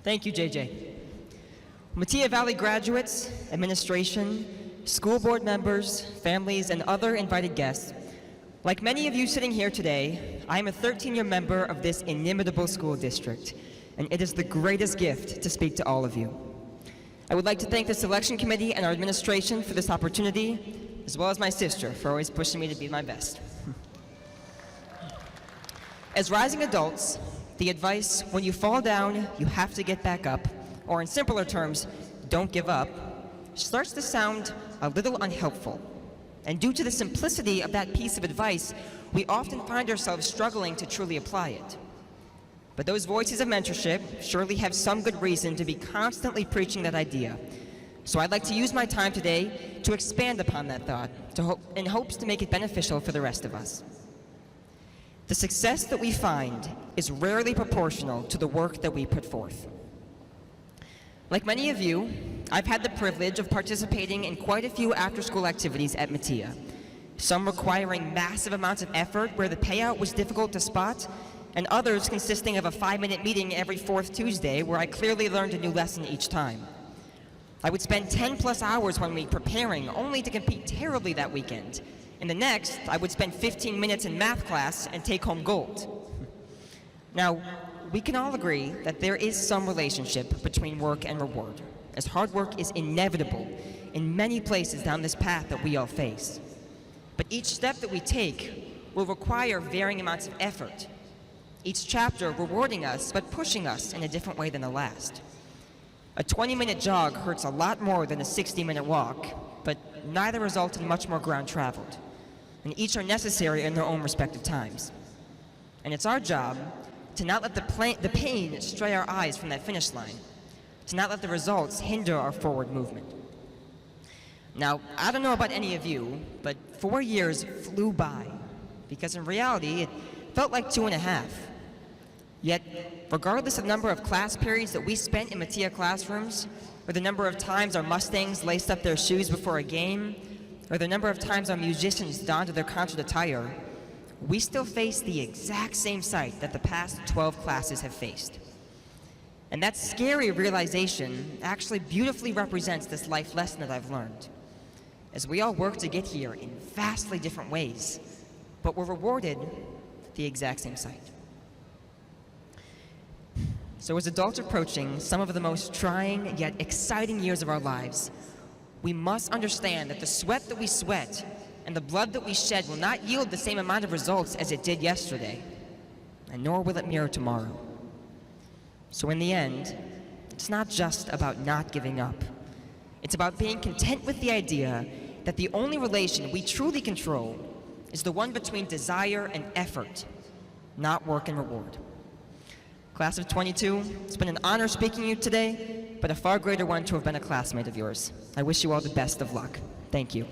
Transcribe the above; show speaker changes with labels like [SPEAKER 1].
[SPEAKER 1] Thank you, JJ. Metea Valley graduates, administration, school board members, families, and other invited guests, like many of you sitting here today, I am a 13-year member of this inimitable school district, and it is the greatest gift to speak to all of you. I would like to thank the selection committee and our administration for this opportunity, as well as my sister for always pushing me to be my best. As rising adults, the advice, when you fall down, you have to get back up, or in simpler terms, don't give up, starts to sound a little unhelpful. And due to the simplicity of that piece of advice, we often find ourselves struggling to truly apply it. But those voices of mentorship surely have some good reason to be constantly preaching that idea. So I'd like to use my time today to expand upon that thought in hopes to make it beneficial for the rest of us. The success that we find is rarely proportional to the work that we put forth. Like many of you, I've had the privilege of participating in quite a few after-school activities at Metea, some requiring massive amounts of effort where the payout was difficult to spot, and others consisting of a 5-minute meeting every fourth Tuesday where I clearly learned a new lesson each time. I would spend 10+ hours one week preparing, only to compete terribly that weekend. And the next, I would spend 15 minutes in math class and take home gold. Now, we can all agree that there is some relationship between work and reward, as hard work is inevitable in many places down this path that we all face. But each step that we take will require varying amounts of effort, each chapter rewarding us but pushing us in a different way than the last. A 20-minute jog hurts a lot more than a 60-minute walk, but neither result in much more ground traveled, and each are necessary in their own respective times. And it's our job to not let the pain stray our eyes from that finish line, to not let the results hinder our forward movement. Now, I don't know about any of you, but 4 years flew by, because in reality, it felt like 2.5. Yet, regardless of the number of class periods that we spent in Metea classrooms, or the number of times our Mustangs laced up their shoes before a game, or the number of times our musicians donned their concert attire, we still face the exact same sight that the past 12 classes have faced. And that scary realization actually beautifully represents this life lesson that I've learned. As we all work to get here in vastly different ways, but we're rewarded the exact same sight. So as adults approaching some of the most trying yet exciting years of our lives, we must understand that the sweat that we sweat and the blood that we shed will not yield the same amount of results as it did yesterday, and nor will it mirror tomorrow. So in the end, it's not just about not giving up. It's about being content with the idea that the only relation we truly control is the one between desire and effort, not work and reward. Class of 22, it's been an honor speaking to you today, but a far greater one to have been a classmate of yours. I wish you all the best of luck. Thank you.